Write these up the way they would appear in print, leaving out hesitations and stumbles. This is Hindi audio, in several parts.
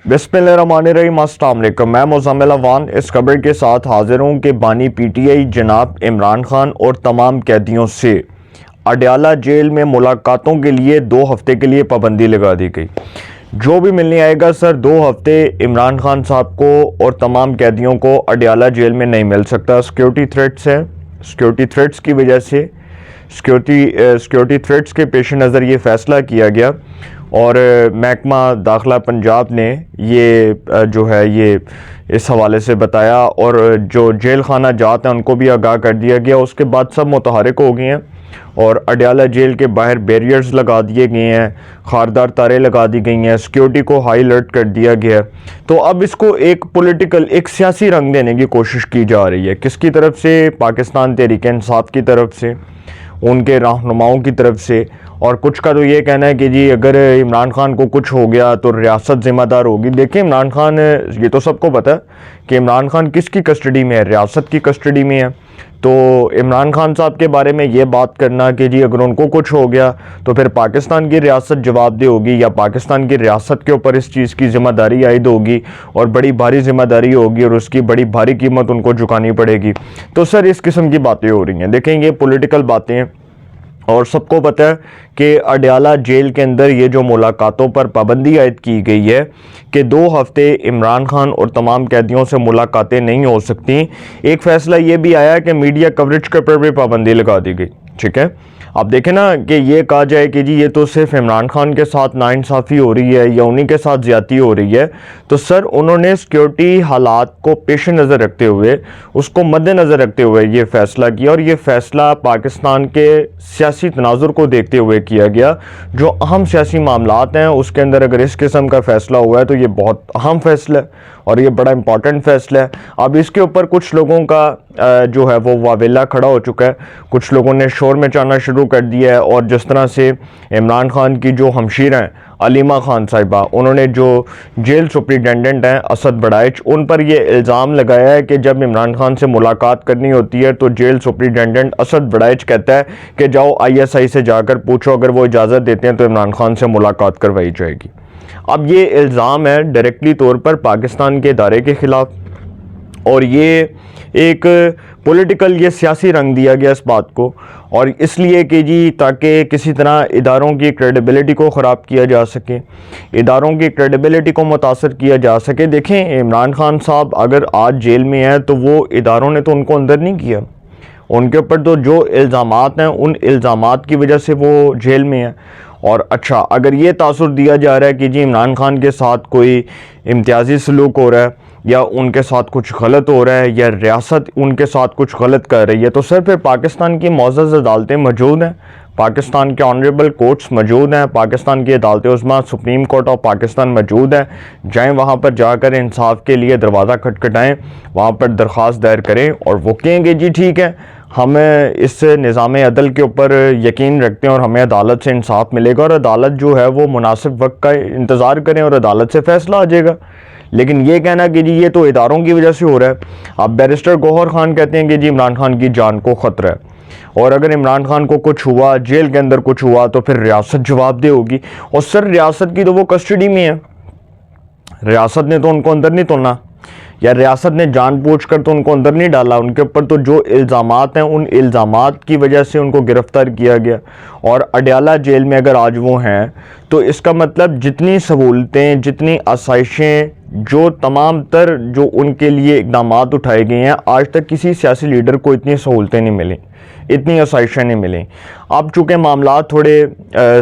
बिस्मिल्लाहिर्रहमानिर्रहीम। अस्सलाम वालेकुम। मैं मुज़म्मिल अवान इस खबर के साथ हाजिर हूँ कि बानी पीटीआई जनाब इमरान खान और तमाम कैदियों से अडयाला जेल में मुलाकातों के लिए 2 हफ्ते के लिए पाबंदी लगा दी गई। जो भी मिलने आएगा सर 2 हफ्ते इमरान खान साहब को और तमाम कैदियों को अडयाला जेल में नहीं मिल सकता। सिक्योरिटी थ्रेट्स हैं। सिक्योरिटी थ्रेट्स की वजह से सिक्योरिटी थ्रेट्स के पेश नज़र ये फ़ैसला किया गया और महकमा दाखिला पंजाब ने ये जो है ये इस हवाले से बताया और जो जेल खाना जात हैं उनको भी आगाह कर दिया गया। उसके बाद सब मुतहरिक हो गए हैं और अडयाला जेल के बाहर बैरियर्स लगा दिए गए हैं, खारदार तारें लगा दी गई हैं, सिक्योरिटी को हाई अलर्ट कर दिया गया। तो अब इसको एक पॉलिटिकल, एक सियासी रंग देने की कोशिश की जा रही है। किसकी तरफ से? पाकिस्तान तहरीक इंसाफ की तरफ से, उनके रहनुमाओं की तरफ से। और कुछ का तो ये कहना है कि जी अगर इमरान खान को कुछ हो गया तो रियासत ज़िम्मेदार होगी। देखिए इमरान खान, ये तो सबको पता है कि इमरान खान किसकी कस्टडी में है, रियासत की कस्टडी में है। तो इमरान खान साहब के बारे में ये बात करना कि जी अगर उनको कुछ हो गया तो फिर पाकिस्तान की रियासत जवाबदेह होगी या पाकिस्तान की रियासत के ऊपर इस चीज़ की ज़िम्मेदारी आयद होगी और बड़ी भारी ज़िम्मेदारी होगी और उसकी बड़ी भारी कीमत उनको चुकानी पड़ेगी। तो सर इस किस्म की बातें हो रही हैं। देखें ये पॉलिटिकल बातें हैं और सबको पता है कि अडयाला जेल के अंदर ये जो मुलाकातों पर पाबंदी आयद की गई है कि 2 हफ्ते इमरान खान और तमाम कैदियों से मुलाकातें नहीं हो सकती। एक फ़ैसला ये भी आया कि मीडिया कवरेज के ऊपर भी पाबंदी लगा दी गई। ठीक है, अब देखें ना कि ये कहा जाए कि जी ये तो सिर्फ इमरान खान के साथ नाइंसाफ़ी हो रही है या उन्हीं के साथ ज़्यादती हो रही है। तो सर उन्होंने सिक्योरिटी हालात को पेश नज़र रखते हुए, उसको मद्देनज़र रखते हुए ये फ़ैसला किया और ये फ़ैसला पाकिस्तान के सियासी तनाजुर को देखते हुए किया गया। जो अहम सियासी मामलात हैं उसके अंदर अगर इस किस्म का फ़ैसला हुआ है तो ये बहुत अहम फ़ैसला है और ये बड़ा इंपॉर्टेंट फ़ैसला है। अब इसके ऊपर कुछ लोगों का जो है वो वावेला खड़ा हो चुका है, कुछ लोगों ने शोर मचाना शुरू कर दिया है। और जिस तरह से इमरान खान की जो हमशीर हैं अलीमा खान साहिबा, उन्होंने जो जेल सुप्रिटेंडेंट हैं असद बड़ाइच, उन पर ये इल्ज़ाम लगाया है कि जब इमरान खान से मुलाकात करनी होती है तो जेल सुप्रिटेंडेंट असद बड़ाइच कहता है कि जाओ ISI से जाकर पूछो, अगर वो इजाज़त देते हैं तो इमरान खान से मुलाकात करवाई जाएगी। अब ये इल्ज़ाम है डायरेक्टली तौर पर पाकिस्तान के इदारे के ख़िलाफ़ और ये एक पॉलिटिकल, ये सियासी रंग दिया गया इस बात को और इसलिए कि जी ताकि किसी तरह इदारों की क्रेडिबिलिटी को ख़राब किया जा सके, इदारों की क्रेडिबिलिटी को मुतासर किया जा सके। देखें इमरान खान साहब अगर आज जेल में हैं तो वो इदारों ने तो उनको अंदर नहीं किया, उनके ऊपर तो जो इल्ज़ामात हैं उन इल्ज़ामात की वजह से वो जेल में है। और अच्छा अगर ये तासुर दिया जा रहा है कि जी इमरान खान के साथ कोई इम्तियाजी सलूक हो रहा है या उनके साथ कुछ गलत हो रहा है या रियासत उनके साथ कुछ गलत कर रही है, तो सर फिर पाकिस्तान की मौजूद अदालतें मौजूद हैं, पाकिस्तान के ऑनरेबल कोर्ट्स मौजूद हैं, पाकिस्तान की अदालत उज़्मा सुप्रीम कोर्ट ऑफ पाकिस्तान मौजूद है। जाएँ वहाँ पर जाकर इंसाफ के लिए दरवाज़ा खटखटाएँ, वहाँ पर दरख्वास्त दायर करें और वो कहेंगे जी ठीक है हमें इस निज़ाम अदल के ऊपर यकीन रखते हैं और हमें अदालत से इंसाफ मिलेगा और अदालत जो है वो मुनासिब वक्त का इंतज़ार करें और अदालत से फ़ैसला आ जाएगा। लेकिन ये कहना कि जी ये तो इदारों की वजह से हो रहा है। अब बैरिस्टर गौहर खान कहते हैं कि जी इमरान खान की जान को ख़तरा है और अगर इमरान खान को कुछ हुआ, जेल के अंदर कुछ हुआ तो फिर रियासत जवाबदेह होगी। और सर रियासत की तो वो कस्टडी में है, रियासत ने तो उनको अंदर नहीं तोड़ना या रियासत ने जानबूझकर तो उनको अंदर नहीं डाला। उनके ऊपर तो जो इल्ज़ामात हैं उन इल्ज़ामात की वजह से उनको गिरफ़्तार किया गया और अडयाला जेल में अगर आज वो हैं तो इसका मतलब जितनी सहूलतें, जितनी आसाइशें, जो तमाम तर जो उनके लिए इक़दामात उठाए गए हैं, आज तक किसी सियासी लीडर को इतनी सहूलतें नहीं मिली, इतनी आसाइशें नहीं मिली। अब चूँकि मामला थोड़े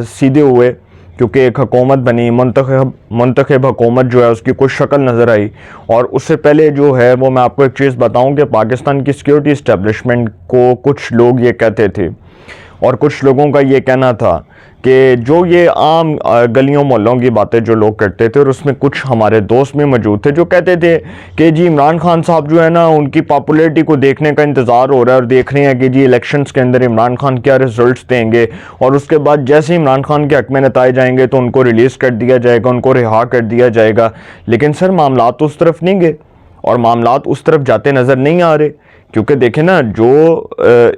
सीधे हुए क्योंकि एक हुकूमत बनी, मुंतखब हुकूमत जो है उसकी कुछ शक्ल नज़र आई। और उससे पहले जो है वो मैं आपको एक चीज़ बताऊं कि पाकिस्तान की सिक्योरिटी इस्टेब्लिशमेंट को कुछ लोग ये कहते थे और कुछ लोगों का ये कहना था कि जो ये आम गलियों मोहल्लों की बातें जो लोग करते थे और उसमें कुछ हमारे दोस्त भी मौजूद थे जो कहते थे कि जी इमरान खान साहब जो है ना उनकी पॉपुलैरिटी को देखने का इंतज़ार हो रहा है और देख रहे हैं कि जी इलेक्शंस के अंदर इमरान खान क्या रिजल्ट्स देंगे और उसके बाद जैसे इमरान खान के हक में नताए जाएंगे तो उनको रिलीज़ कर दिया जाएगा, उनको रिहा कर दिया जाएगा। लेकिन सर मामला तो उस तरफ नहीं गए और मामला उस तरफ जाते नज़र नहीं आ रहे क्योंकि देखें ना, जो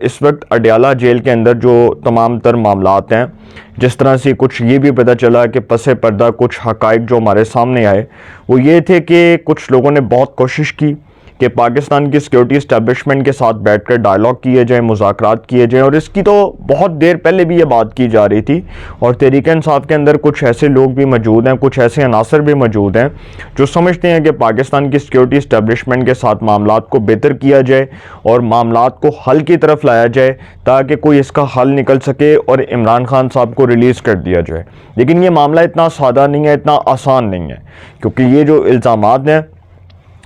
इस वक्त अडयाला जेल के अंदर जो तमाम तर मामलात हैं, जिस तरह से कुछ ये भी पता चला कि पसे पर्दा कुछ हकाइक जो हमारे सामने आए वो ये थे कि कुछ लोगों ने बहुत कोशिश की कि पाकिस्तान की सिक्योरिटी इस्टेब्लिशमेंट के साथ बैठकर डायलॉग किए जाए, मुज़ाकरात किए जाएँ। और इसकी तो बहुत देर पहले भी ये बात की जा रही थी और तहरीक इंसाफ के अंदर कुछ ऐसे लोग भी मौजूद हैं, कुछ ऐसे अनासर भी मौजूद हैं जो समझते हैं कि पाकिस्तान की सिक्योरिटी इस्टेब्लिशमेंट के साथ मामलात को बेहतर किया जाए और मामलात को हल की तरफ लाया जाए ताकि कोई इसका हल निकल सके और इमरान खान साहब को रिलीज़ कर दिया जाए। लेकिन ये मामला इतना सादा नहीं है, इतना आसान नहीं है, क्योंकि ये जो इल्ज़ामात हैं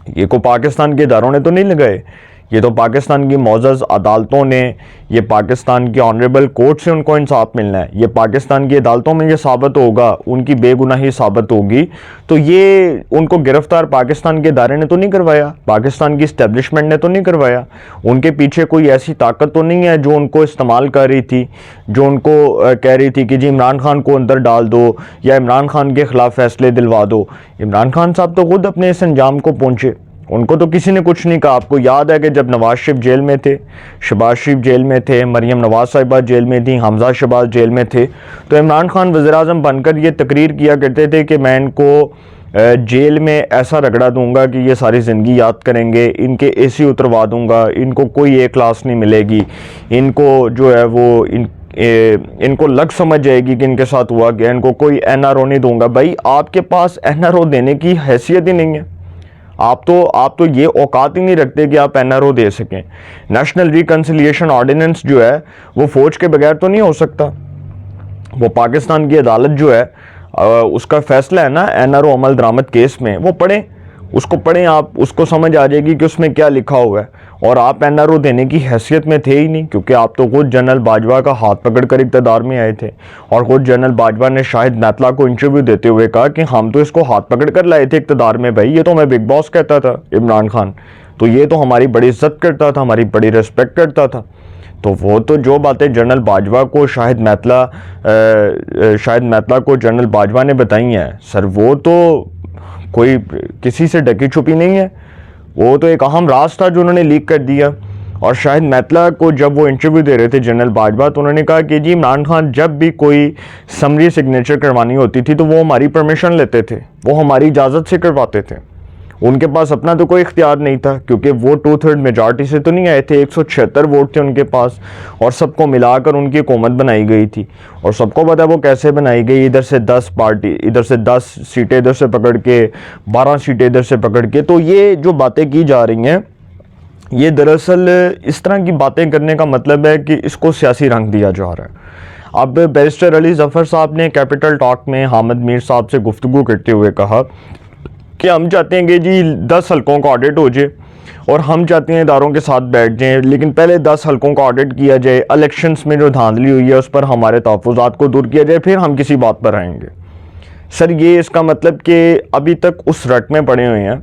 ये को पाकिस्तान के इदारों ने तो नहीं लगाए, ये तो पाकिस्तान की मोअज़्ज़ज़ अदालतों ने, ये पाकिस्तान की ऑनरेबल कोर्ट से उनको इंसाफ मिलना है, ये पाकिस्तान की अदालतों में ये साबित होगा, उनकी बेगुनाही साबित होगी। तो ये उनको गिरफ्तार पाकिस्तान के इदारे ने तो नहीं करवाया, पाकिस्तान की इस्टेब्लिशमेंट ने तो नहीं करवाया, उनके पीछे कोई ऐसी ताकत तो नहीं है जो उनको इस्तेमाल कर रही थी, जो उनको कह रही थी कि जी इमरान खान को अंदर डाल दो या इमरान खान के ख़िलाफ़ फ़ैसले दिलवा दो। इमरान खान साहब तो खुद अपने इस अंजाम को पहुँचे, उनको तो किसी ने कुछ नहीं कहा। आपको याद है कि जब नवाज शरीफ जेल में थे, शहबाज शरीफ जेल में थे, मरियम नवाज साहिबा जेल में थी, हमजा शहबाज जेल में थे, तो इमरान खान वज़ीर-ए-आज़म बनकर ये तकरीर किया करते थे कि मैं इनको जेल में ऐसा रगड़ा दूंगा कि ये सारी ज़िंदगी याद करेंगे, इनके एसी उतरवा दूंगा, इनको कोई ए क्लास नहीं मिलेगी, इनको जो है वो इनको लग समझ जाएगी कि इनके साथ हुआ गया, इनको कोई NRO नहीं दूंगा। भाई आपके पास NRO देने की हैसियत ही नहीं है, आप तो ये औकात ही नहीं रखते कि आप NRO दे सकें। नेशनल रिकन्सिलिएशन ऑर्डिनेंस जो है वो फ़ौज के बगैर तो नहीं हो सकता। वो पाकिस्तान की अदालत जो है उसका फैसला है ना NRO अमल दरामद केस में, वो पढ़ें, उसको पढ़ें आप, उसको समझ आ जाएगी कि उसमें क्या लिखा हुआ है। और आप NRO देने की हैसियत में थे ही नहीं, क्योंकि आप तो खुद जनरल बाजवा का हाथ पकड़कर इक़्तिदार में आए थे और खुद जनरल बाजवा ने शाहिद मैतला को इंटरव्यू देते हुए कहा कि हम तो इसको हाथ पकड़ कर लाए थे इक़्तिदार में, भाई ये तो मैं बिग बॉस कहता था इमरान खान, तो ये तो हमारी बड़ी इज्जत करता था, हमारी बड़ी रिस्पेक्ट करता था। तो वो तो जो बातें जनरल बाजवा को शाहिद मैतला को जनरल बाजवा ने बताई हैं सर, वो तो कोई किसी से ढकी छुपी नहीं है, वो तो एक अहम राज था जो उन्होंने लीक कर दिया। और शाहिद मैतला को जब वो इंटरव्यू दे रहे थे जनरल बाजवा, तो उन्होंने कहा कि जी इमरान खान जब भी कोई समरी सिग्नेचर करवानी होती थी तो वो हमारी परमिशन लेते थे, वो हमारी इजाज़त से करवाते थे, उनके पास अपना तो कोई इख्तियार नहीं था, क्योंकि वो 2/3 मेजॉरिटी से तो नहीं आए थे, 176 वोट थे उनके पास और सबको मिलाकर उनकी हुकूमत बनाई गई थी। और सबको पता है वो कैसे बनाई गई, इधर से 10 पार्टी, इधर से 10 सीटें इधर से पकड़ के, 12 सीटें इधर से पकड़ के। तो ये जो बातें की जा रही हैं ये दरअसल इस तरह की बातें करने का मतलब है कि इसको सियासी रंग दिया जा रहा है। अब बैरिस्टर अली ज़फ़र साहब ने कैपिटल टॉक में हामिद मीर साहब से गुफ्तगू करते हुए कहा कि हम चाहते हैं कि जी 10 हलकों का ऑडिट हो जाए और हम चाहते हैं इदारों के साथ बैठ जाएं, लेकिन पहले 10 हलकों का ऑडिट किया जाए, इलेक्शंस में जो धांधली हुई है उस पर हमारे तहफ़्फ़ुज़ात को दूर किया जाए, फिर हम किसी बात पर आएंगे। सर ये इसका मतलब कि अभी तक उस रट में पड़े हुए हैं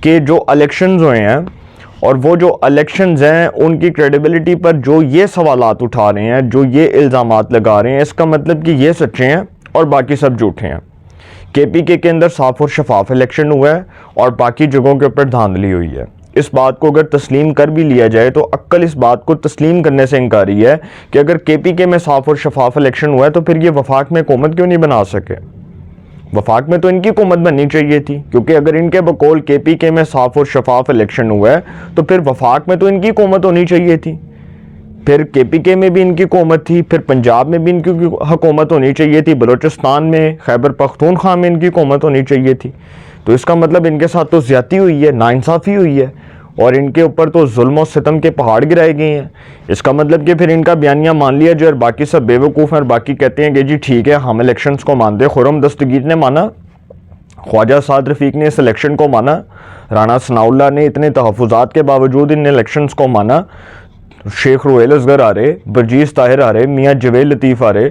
कि जो इलेक्शंस हुए हैं और वो जो इलेक्शंस हैं उनकी क्रेडिबिलिटी पर जो ये सवालात उठा रहे हैं, जो ये इल्ज़ामात लगा रहे हैं, इसका मतलब कि ये सच्चे हैं और बाकी सब झूठे हैं। KPK के अंदर साफ और शफाफ इलेक्शन हुआ है और बाकी जगहों के ऊपर धांधली हुई है। इस बात को अगर तस्लीम कर भी लिया जाए तो अक्ल इस बात को तस्लीम करने से इनकारी है कि अगर KPK में साफ और शफाफ इलेक्शन हुआ है तो फिर ये वफाक में हुकूमत क्यों नहीं बना सके। वफाक में तो इनकी हुकूमत बननी चाहिए थी, क्योंकि अगर इनके बकौल KPK में साफ और शफाफ इलेक्शन हुआ है तो फिर वफाक में तो इनकी हुकूमत होनी चाहिए थी, फिर KPK में भी इनकी हुकूमत थी, फिर पंजाब में भी इनकी हुकूमत होनी चाहिए थी, बलोचिस्तान में, खैबर पख्तूनख्वा में इनकी हुकूमत होनी चाहिए थी। तो इसका मतलब इनके साथ तो ज़्यादती हुई है, नाइंसाफ़ी हुई है और इनके ऊपर तो जुल्म और सितम के पहाड़ गिराए गए हैं। इसका मतलब कि फिर इनका बयानिया मान लिया जाए और बाकी सब बेवकूफ़ हैं और बाकी कहते हैं कि जी ठीक है हम इलेक्शंस को मानते। खुर्रम दस्तगीर ने माना, ख्वाजा साद रफ़ीक ने इस इलेक्शन को माना, राना सनाउल्लाह ने इतने तहफ़्फ़ुज़ात के बावजूद इन इलेक्शंस को माना, शेख रुहेल असगर आ रहे, बरजीज़ ताहिर आ रहे, मियाँ जवेद लतीफ़ आ रहे,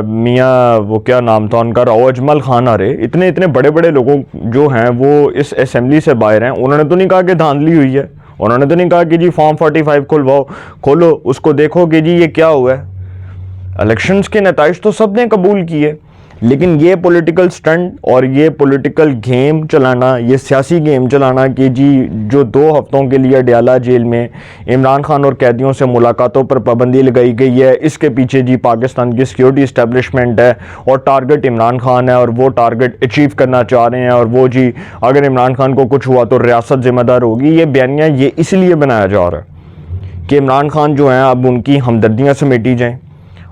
मियाँ वो क्या नाम था उनका, राव अजमल खान आ रहे, इतने इतने बड़े बड़े लोगों जो हैं वो इस असेंबली से बाहर हैं। उन्होंने तो नहीं कहा कि धांधली हुई है, उन्होंने तो नहीं कहा कि जी फॉर्म 45 खुलवाओ, खोलो उसको देखो कि जी ये क्या हुआ है। इलेक्शंस के नताइज तो सब ने कबूल किए, लेकिन ये पॉलिटिकल स्टंट और ये पॉलिटिकल गेम चलाना, ये सियासी गेम चलाना कि जी जो 2 हफ्तों के लिए अडयाला जेल में इमरान खान और कैदियों से मुलाकातों पर पाबंदी लगाई गई है, इसके पीछे जी पाकिस्तान की सिक्योरिटी इस्टेब्लिशमेंट है और टारगेट इमरान खान है और वो टारगेट अचीव करना चाह रहे हैं और वो जी अगर इमरान खान को कुछ हुआ तो रियासत जिम्मेदार होगी। ये बयानिया ये इसलिए बनाया जा रहा है कि इमरान खान जो हैं अब उनकी हमदर्दियाँ समेटी जाएँ,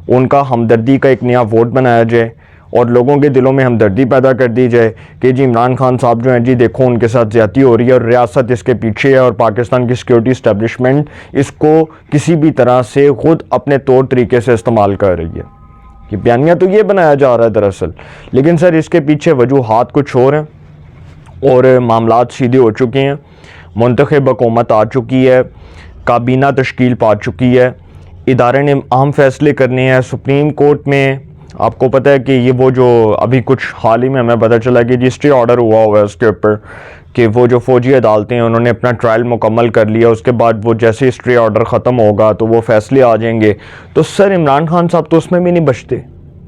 उनका हमदर्दी का एक नया वोट बनाया जाए और लोगों के दिलों में हमदर्दी पैदा कर दी जाए कि जी इमरान खान साहब जो हैं जी देखो उनके साथ ज़्यादती हो रही है और रियासत इसके पीछे है और पाकिस्तान की सिक्योरिटी इस्टेब्लिशमेंट इसको किसी भी तरह से ख़ुद अपने तौर तरीके से इस्तेमाल कर रही है। ये बयानिया तो ये बनाया जा रहा है दरअसल, लेकिन सर इसके पीछे वजूहात कुछ और हैं और मामलात सीधे हो चुके हैं। मुंतखब हुकूमत आ चुकी है, काबीना तश्कील पा चुकी है, इदारे ने अहम फैसले करने हैं। सुप्रीम कोर्ट में आपको पता है कि ये वो जो अभी कुछ हाल ही में हमें पता चला कि जी स्टे ऑर्डर हुआ है उसके ऊपर कि वो जो फौजी अदालतें हैं उन्होंने अपना ट्रायल मुकम्मल कर लिया, उसके बाद वो जैसे स्टे ऑर्डर ख़त्म होगा तो वो फैसले आ जाएंगे। तो सर इमरान खान साहब तो उसमें भी नहीं बचते,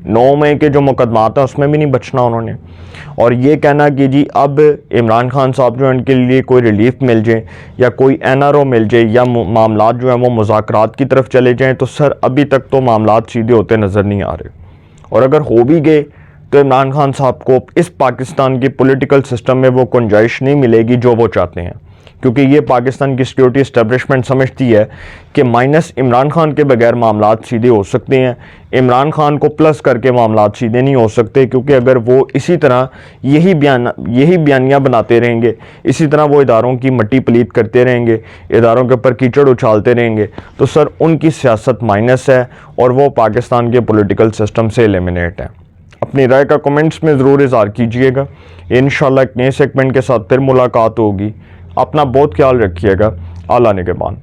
9 मई के जो मुकदमात हैं उसमें भी नहीं बचना उन्होंने। और ये कहना कि जी अब इमरान खान साहब जो उनके लिए कोई रिलीफ मिल जाए या कोई NRO मिल जाए या मामलात जो हैं वो मुज़ाकरात की तरफ चले जाएं, तो सर अभी तक तो मामलात सीधे होते नज़र नहीं आ रहे। और अगर हो भी गए तो इमरान खान साहब को इस पाकिस्तान के पॉलिटिकल सिस्टम में वो गुंजाइश नहीं मिलेगी जो वो चाहते हैं, क्योंकि ये पाकिस्तान की सिक्योरिटी इस्टेब्लिशमेंट समझती है कि माइनस इमरान खान के बगैर मामलात सीधे हो सकते हैं, इमरान खान को प्लस करके मामलात सीधे नहीं हो सकते। क्योंकि अगर वो इसी तरह यही बयानियाँ बनाते रहेंगे, इसी तरह वो इदारों की मट्टी पलीत करते रहेंगे, इदारों के ऊपर कीचड़ उछालते रहेंगे, तो सर उनकी सियासत माइनस है और वो पाकिस्तान के पॉलिटिकल सिस्टम से एलिमिनेट है। अपनी राय का कमेंट्स में ज़रूर इज़हार कीजिएगा। इंशाल्लाह एक नए सेगमेंट के साथ फिर मुलाकात होगी। अपना बहुत ख्याल रखिएगा। आला निगहबान।